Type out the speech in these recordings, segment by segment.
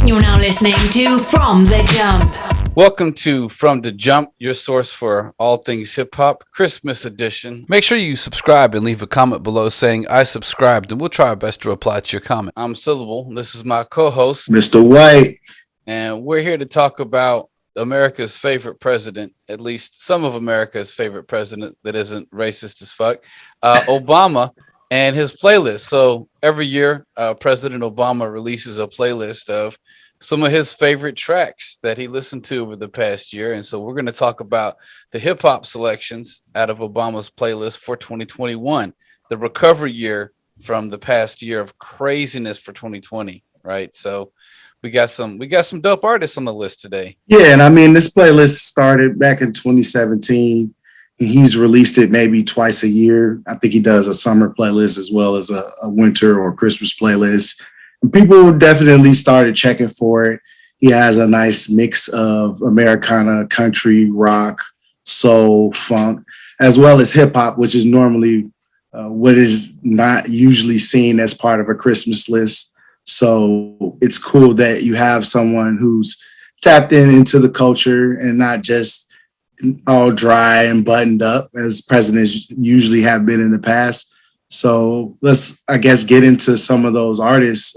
You're now listening to From the Jump. Welcome to From the Jump, your source for all things hip hop, Christmas edition. Make sure you subscribe and leave a comment below saying I subscribed, and we'll try our best to reply to your comment. I'm Syllable. This is my co-host, Mr. White, and we're here to talk about America's favorite president, at least some of America's favorite president that isn't racist as fuck, Obama, and his playlist. So every year, President Obama releases a playlist of some of his favorite tracks that he listened to over the past year. And so we're going to talk about the hip hop selections out of Obama's playlist for 2021, the recovery year from the past year of craziness for 2020. Right. So we got some dope artists on the list today. Yeah. And I mean, this playlist started back in 2017. He's released it maybe twice a year. I think he does a summer playlist as well as a winter or Christmas playlist. And people definitely started checking for it. He has a nice mix of Americana, country, rock, soul, funk, as well as hip hop, which is normally what is not usually seen as part of a Christmas list. So it's cool that you have someone who's tapped into the culture and not just all dry and buttoned up as presidents usually have been in the past. So let's, I guess, get into some of those artists.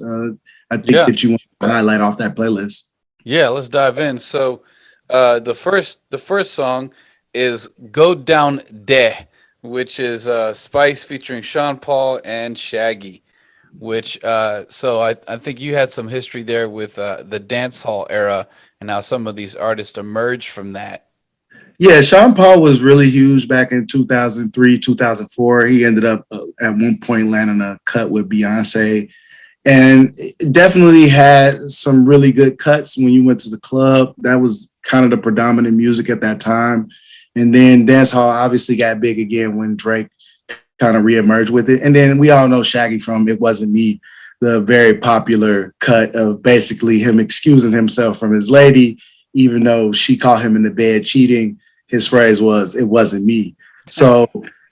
I think that you want to highlight off that playlist. Yeah, let's dive in. So the first song is Go Down Deh, which is Spice featuring Sean Paul and Shaggy, which so I think you had some history there with the dance hall era and how some of these artists emerged from that. Yeah, Sean Paul was really huge back in 2003, 2004. He ended up at one point landing a cut with Beyonce and definitely had some really good cuts when you went to the club. That was kind of the predominant music at that time. And then dancehall obviously got big again when Drake kind of reemerged with it. And then we all know Shaggy from It Wasn't Me, the very popular cut of basically him excusing himself from his lady, even though she caught him in the bed cheating. His phrase was, "It wasn't me." So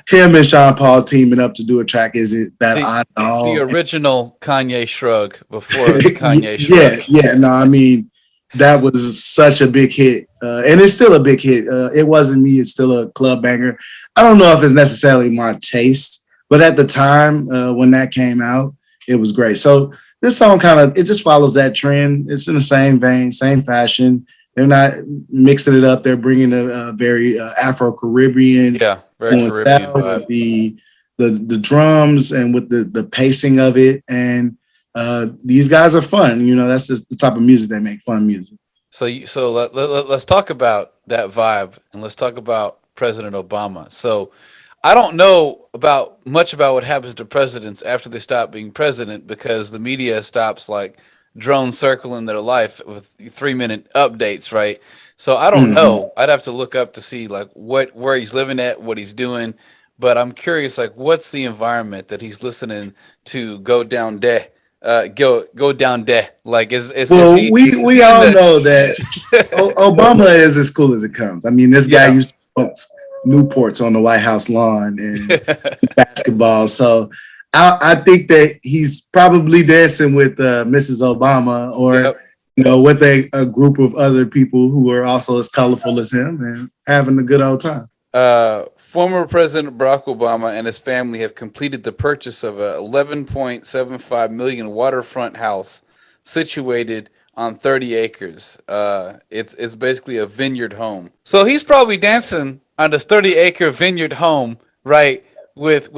him and Sean Paul teaming up to do a track, is it that odd at all? The original Kanye Shrug before Kanye Shrug. Yeah. No, I mean, that was such a big hit. And it's still a big hit. It Wasn't Me. It's still a club banger. I don't know if it's necessarily my taste, but at the time when that came out, it was great. So this song it just follows that trend. It's in the same vein, same fashion. They're not mixing it up. They're bringing a very Afro-Caribbean, very Caribbean vibe. The drums and with the pacing of it. And these guys are fun. You know, that's just the type of music they make, fun music. So let's talk about that vibe and let's talk about President Obama. So I don't know much about what happens to presidents after they stop being president because the media stops like drone circling their life with 3-minute updates, right? So I don't know. I'd have to look up to see like where he's living at, what he's doing. But I'm curious, like, what's the environment that he's listening to Go Down Deh? Go Down Deh. Like, is he? We all know that Obama is as cool as it comes. I mean, this guy used to smoke Newports on the White House lawn and basketball. So I think that he's probably dancing with Mrs. Obama or, you know, with a group of other people who are also as colorful as him and having a good old time. Former President Barack Obama and his family have completed the purchase of a 11.75 million waterfront house situated on 30 acres. It's basically a vineyard home. So he's probably dancing on this 30-acre vineyard home, right? With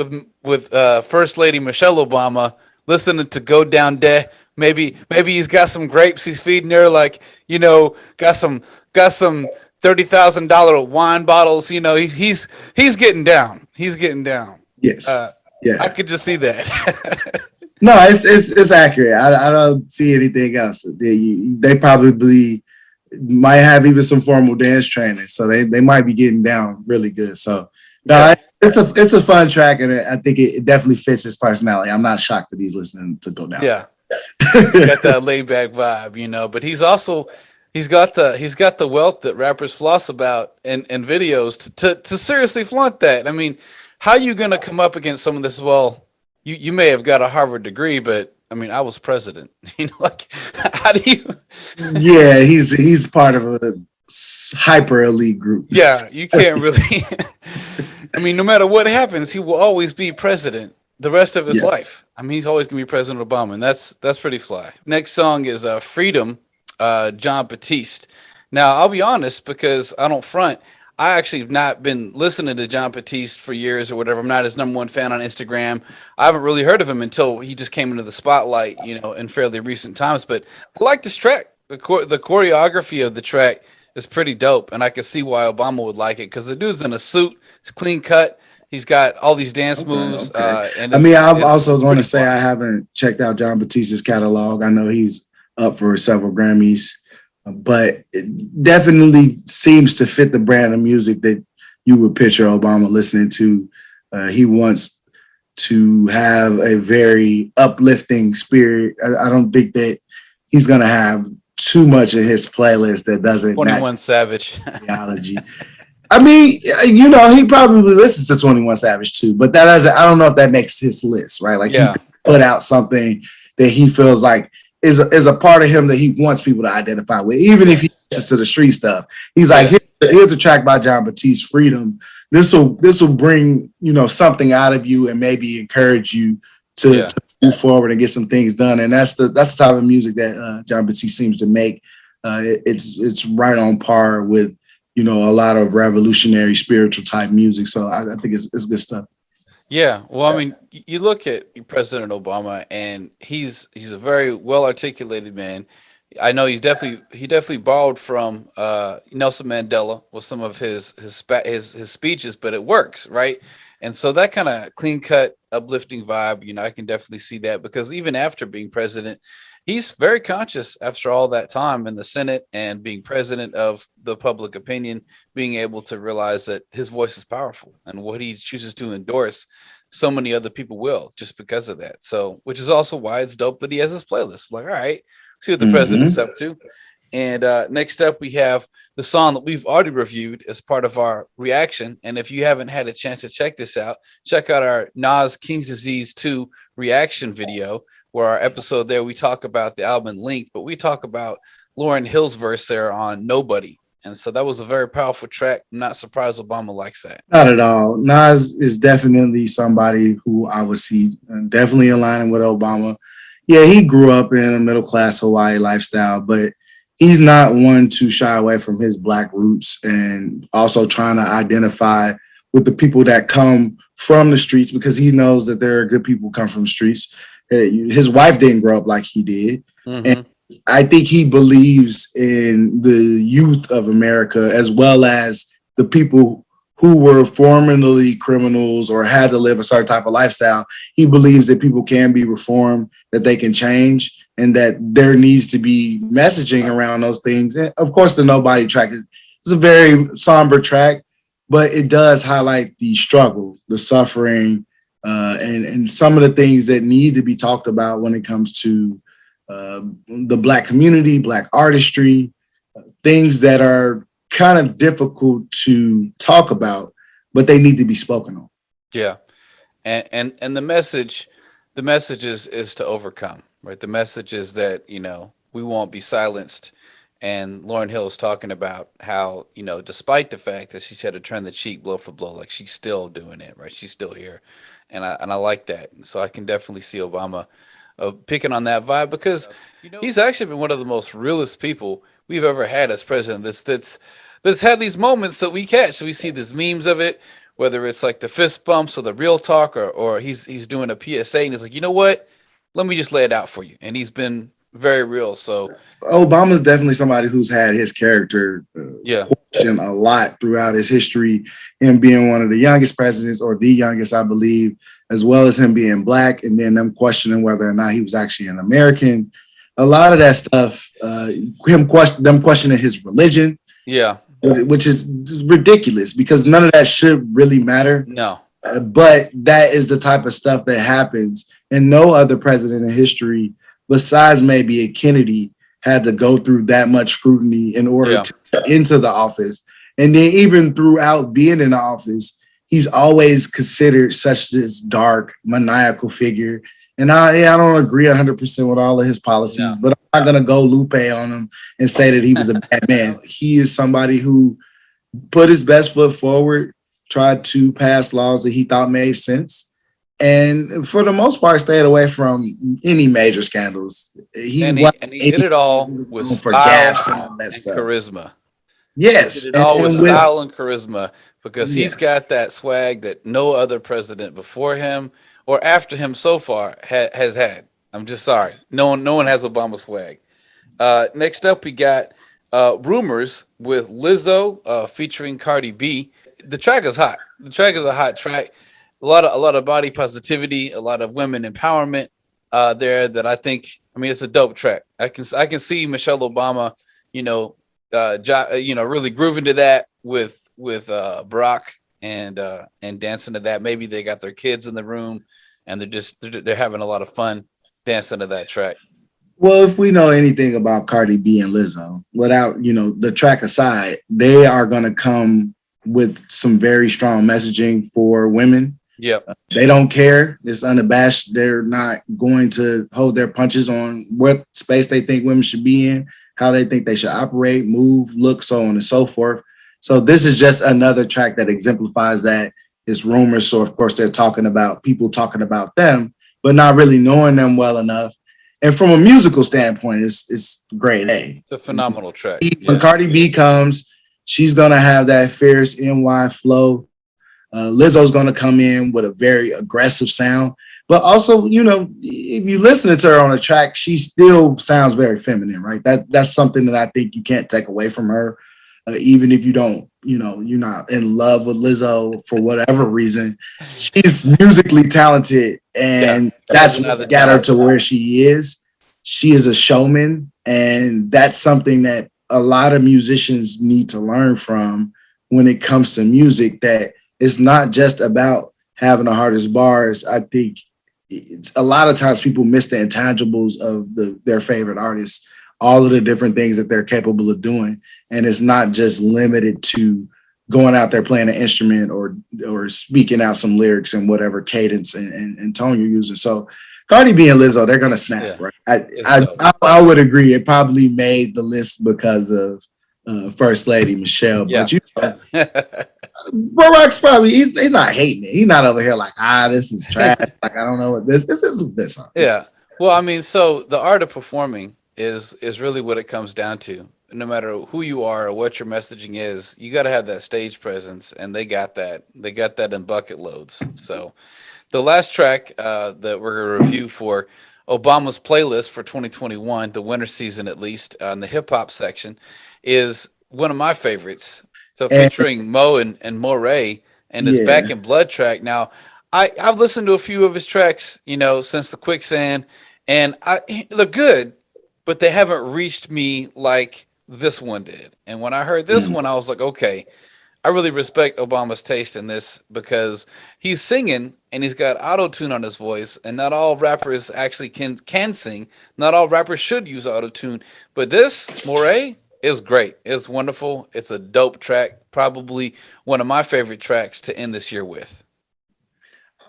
First Lady Michelle Obama listening to Go Down Deh. Maybe he's got some grapes he's feeding her, like, you know, got some $30,000 wine bottles. You know, he's getting down. He's getting down. Yes. Yeah. I could just see that. No, it's accurate. I don't see anything else. They probably might have even some formal dance training, so they might be getting down really good. So no, it's a fun track, and I think it definitely fits his personality. I'm not shocked that he's listening to Go Down. Yeah, got that laid back vibe, you know. But he's got the wealth that rappers floss about in videos to seriously flaunt that. I mean, how are you gonna come up against some of this? Well, you may have got a Harvard degree, but I mean, I was president. You know, like how do Yeah, he's part of a hyper elite group. Yeah, you can't really. I mean, no matter what happens, he will always be president the rest of his Yes. life. I mean, he's always gonna be President Obama, and that's pretty fly. Next song is "Freedom," John Batiste. Now, I'll be honest because I don't front. I actually have not been listening to John Batiste for years or whatever. I'm not his number one fan on Instagram. I haven't really heard of him until he just came into the spotlight, in fairly recent times. But I like this track. The choreography of the track is pretty dope, and I can see why Obama would like it because the dude's in a suit. It's clean cut. He's got all these dance moves. Okay. And I mean, I also it's want to pretty say fun. I haven't checked out John Batista's catalog. I know he's up for several Grammys, but it definitely seems to fit the brand of music that you would picture Obama listening to. He wants to have a very uplifting spirit. I don't think that he's going to have too much in his playlist that doesn't match 21 Savage. theology. I mean, he probably listens to 21 Savage too, but I don't know if that makes his list, right? Like Yeah. he's put out something that he feels like is a part of him that he wants people to identify with, even if he listens to the street stuff. He's like, here's a track by John Batiste, Freedom. This will bring, something out of you and maybe encourage you to move forward and get some things done. And that's the type of music that John Batiste seems to make. It's right on par with, a lot of revolutionary spiritual type music. So I think it's good stuff. Yeah, well, I mean, you look at President Obama, and he's a very well articulated man. I know he definitely borrowed from Nelson Mandela with some of his speeches, but it works, right? And so that kind of clean cut, uplifting vibe, I can definitely see that because even after being president, he's very conscious after all that time in the Senate and being president of the public opinion, being able to realize that his voice is powerful and what he chooses to endorse, so many other people will just because of that. So, which is also why it's dope that he has his playlist. Like, all right, see what the president's up to. And next up, we have the song that we've already reviewed as part of our reaction. And if you haven't had a chance to check this out, check out our Nas King's Disease 2 reaction video, where our episode there, we talk about the album Linked, but we talk about Lauryn Hill's verse there on Nobody. And so that was a very powerful track. I'm not surprised Obama likes that. Not at all. Nas is definitely somebody who I would see definitely aligning with Obama. Yeah, he grew up in a middle-class Hawaii lifestyle, but he's not one to shy away from his Black roots and also trying to identify with the people that come from the streets because he knows that there are good people who come from the streets. His wife didn't grow up like he did. Mm-hmm. And I think he believes in the youth of America as well as the people who were formerly criminals or had to live a certain type of lifestyle. He believes that people can be reformed, that they can change, and that there needs to be messaging around those things. And of course, the Nobody track is a very somber track, but it does highlight the struggle, the suffering, and some of the things that need to be talked about when it comes to the Black community, Black artistry, things that are kind of difficult to talk about, but they need to be spoken on. Yeah. And the message is to overcome, right? The message is that, we won't be silenced. And Lauryn Hill is talking about how, despite the fact that she's had to turn the cheek blow for blow, like she's still doing it, right? She's still here. And I like that. So I can definitely see Obama picking on that vibe because he's actually been one of the most realist people we've ever had as president. That's had these moments that we catch. So we see these memes of it, whether it's like the fist bumps or the real talk, or he's doing a PSA and he's like, you know what? Let me just lay it out for you. And he's been very real. So Obama's definitely somebody who's had his character questioned a lot throughout his history, him being one of the youngest presidents or the youngest, I believe, as well as him being Black, and then them questioning whether or not he was actually an American. A lot of that stuff, them questioning his religion, which is ridiculous because none of that should really matter. No. But that is the type of stuff that happens, and no other president in history besides maybe a Kennedy had to go through that much scrutiny in order to get into the office. And then even throughout being in the office, he's always considered such this dark, maniacal figure. And I don't agree 100% with all of his policies, but I'm not going to go Lupe on him and say that he was a bad man. He is somebody who put his best foot forward, tried to pass laws that he thought made sense, and for the most part, stayed away from any major scandals. He did it all with style and charisma. Yes, he did it all with style and charisma because he's got that swag that no other president before him or after him so far has had. I'm just sorry, no one has Obama swag. Next up, we got Rumors with Lizzo featuring Cardi B. The track is hot. The track is a hot track. A lot of body positivity, a lot of women empowerment there. That I think. I mean, it's a dope track. I can see Michelle Obama, really grooving to that with Barack and dancing to that. Maybe they got their kids in the room and they're having a lot of fun dancing to that track. Well, if we know anything about Cardi B and Lizzo, without, the track aside, they are going to come with some very strong messaging for women. Yep. They don't care. It's unabashed. They're not going to hold their punches on what space they think women should be in, how they think they should operate, move, look, so on and so forth. So this is just another track that exemplifies that. It's Rumors. So, of course, they're talking about people talking about them, but not really knowing them well enough. And from a musical standpoint, it's grade A. It's a phenomenal track. When Cardi B comes, she's going to have that fierce NY flow. Lizzo's going to come in with a very aggressive sound. But also, if you listen to her on a track, she still sounds very feminine, right? That's something that I think you can't take away from her. Even if you don't, you're not in love with Lizzo for whatever reason, she's musically talented, and that's what got her to where she is. She is a showman, and that's something that a lot of musicians need to learn from when it comes to music, that it's not just about having the hardest bars. I think a lot of times people miss the intangibles of their favorite artists, all of the different things that they're capable of doing. And it's not just limited to going out there playing an instrument or speaking out some lyrics and whatever cadence and tone you're using. So Cardi B and Lizzo, they're going to snap, right? I would agree. It probably made the list because of First Lady Michelle. But Barak's probably, he's not hating it. He's not over here like, this is trash. Like, I don't know what this is. This song. Yeah. Well, I mean, so the art of performing is really what it comes down to. No matter who you are or what your messaging is, you got to have that stage presence, and they got that. They got that in bucket loads. So the last track that we're going to review for Obama's playlist for 2021, the winter season at least, in the hip hop section, is one of my favorites. So featuring Mo and Morray and his Back in Blood track. Now, I've listened to a few of his tracks, since the Quicksand, and they're good, but they haven't reached me like this one did. And when I heard this one, I was like, okay, I really respect Obama's taste in this, because he's singing and he's got auto-tune on his voice, and not all rappers actually can sing. Not all rappers should use auto-tune, but this Morray is great. It's wonderful. It's a dope track. Probably one of my favorite tracks to end this year with.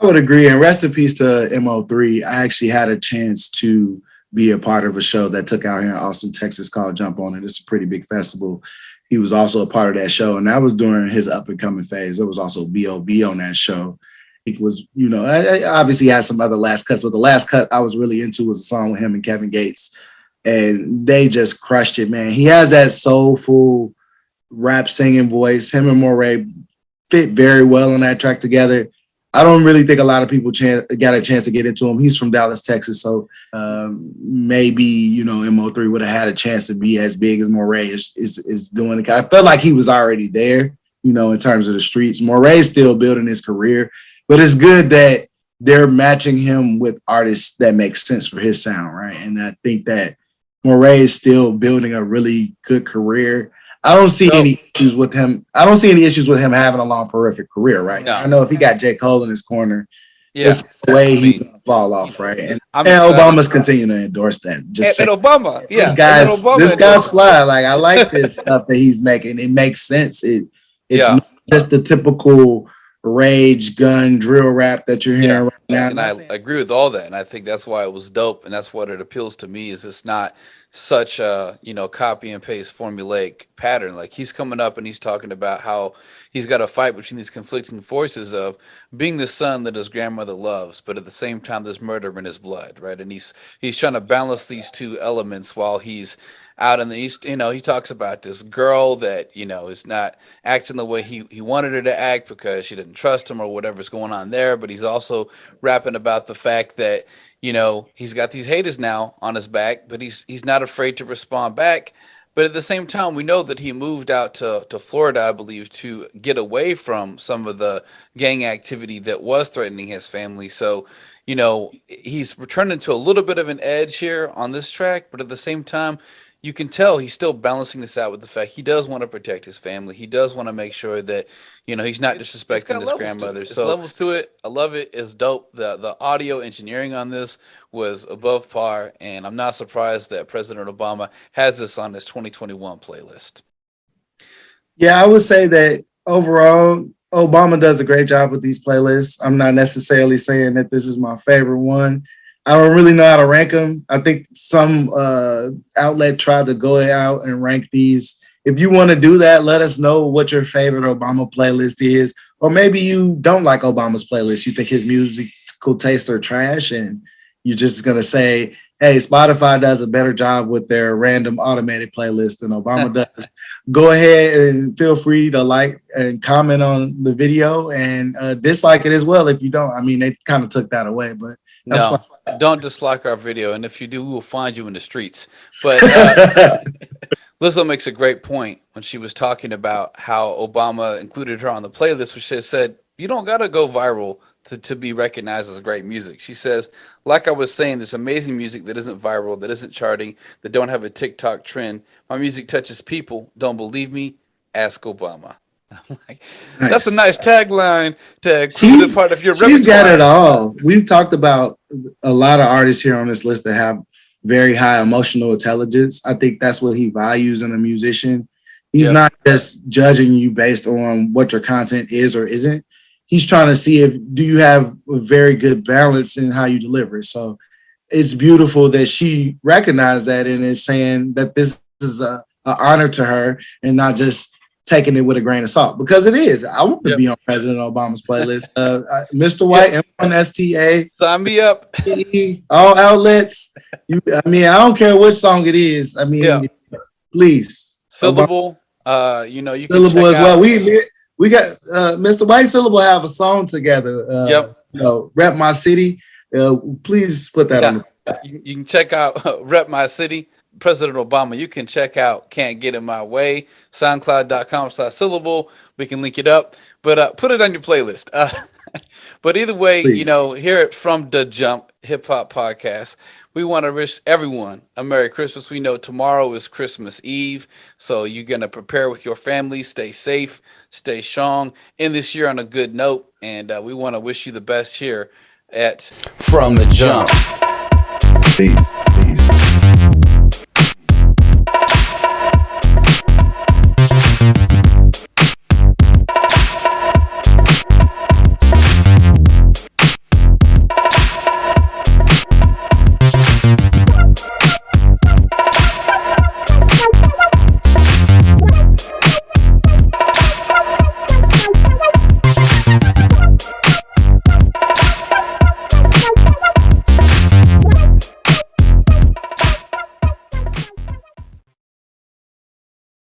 I would agree. And rest in peace to M03. I actually had a chance to be a part of a show that took out here in Austin, Texas called Jump On It. It's a pretty big festival. He was also a part of that show, and that was during his up and coming phase. There was also B.O.B. on that show. It was, I obviously had some other last cuts, but the last cut I was really into was a song with him and Kevin Gates, and they just crushed it, man. He has that soulful rap singing voice. Him and Morray fit very well on that track together. I don't really think a lot of people got a chance to get into him. He's from Dallas, Texas, so maybe M03 would have had a chance to be as big as Morray is doing it. I felt like he was already there, in terms of the streets. Morray's still building his career, but it's good that they're matching him with artists that make sense for his sound, right? And I think that Morray is still building a really good career. I don't see any issues with him. I don't see any issues with him having a long, prolific career, right? No. I know if he got J. Cole in his corner, it's the way he's going to fall off, right? And Obama's continuing to endorse that. Just and Obama, this guy's fly. Like, I like this stuff that he's making. It makes sense. It's not just the typical rage, gun, drill rap that you're hearing right now. And I agree with all that, and I think that's why it was dope, and that's what it appeals to me. Is it's not such a copy and paste formulaic pattern. Like he's coming up and he's talking about how he's got a fight between these conflicting forces of being the son that his grandmother loves, but at the same time there's murder in his blood, right? And he's trying to balance these two elements while he's out in the East. He talks about this girl that is not acting the way he wanted her to act because she didn't trust him or whatever's going on there. But he's also rapping about the fact that he's got these haters now on his back, but he's not afraid to respond back. But at the same time, we know that he moved out to Florida, I believe, to get away from some of the gang activity that was threatening his family. So he's returning to a little bit of an edge here on this track, but at the same time, you can tell he's still balancing this out with the fact he does want to protect his family. He does want to make sure that, he's not disrespecting his grandmother. So levels to it. I love it. It's dope. The audio engineering on this was above par. And I'm not surprised that President Obama has this on his 2021 playlist. Yeah, I would say that overall, Obama does a great job with these playlists. I'm not necessarily saying that this is my favorite one. I don't really know how to rank them. I think some outlet tried to go out and rank these. If you want to do that, let us know what your favorite Obama playlist is. Or maybe you don't like Obama's playlist. You think his musical tastes are trash and you're just going to say, hey, Spotify does a better job with their random automated playlist than Obama does. Go ahead and feel free to like and comment on the video and dislike it as well if you don't. I mean, they kind of took that away, but no, don't dislike our video. And if you do, we will find you in the streets. But Lizzo makes a great point when she was talking about how Obama included her on the playlist, which she said, you don't got to go viral to be recognized as great music. She says, like I was saying, there's amazing music that isn't viral, that isn't charting, that don't have a TikTok trend. My music touches people. Don't believe me? Ask Obama. I'm like, nice. That's a nice tagline to include as part of your repertoire. She's got it all. We've talked about a lot of artists here on this list that have very high emotional intelligence. I think that's what he values in a musician. He's not just judging you based on what your content is or isn't. He's trying to see do you have a very good balance in how you deliver it. So it's beautiful that she recognized that and is saying that this is an honor to her and not just taking it with a grain of salt, because it is. I want to be on President Obama's playlist. Mr. White, M1STA. Sign me up. All outlets. I don't care which song it is. Please. Syllable. You can Syllable as well. We got Mr. White and Syllable have a song together. Rep My City. Please put that on. You can check out Rep My City. President Obama. You can check out Can't Get In My Way, soundcloud.com/syllable. We can link it up, but put it on your playlist. But either way, please. Here at From the Jump Hip Hop Podcast, we want to wish everyone a Merry Christmas. We know tomorrow is Christmas Eve, so you're going to prepare with your family, stay safe, stay strong, end this year on a good note, and we want to wish you the best here at From the Jump. Peace.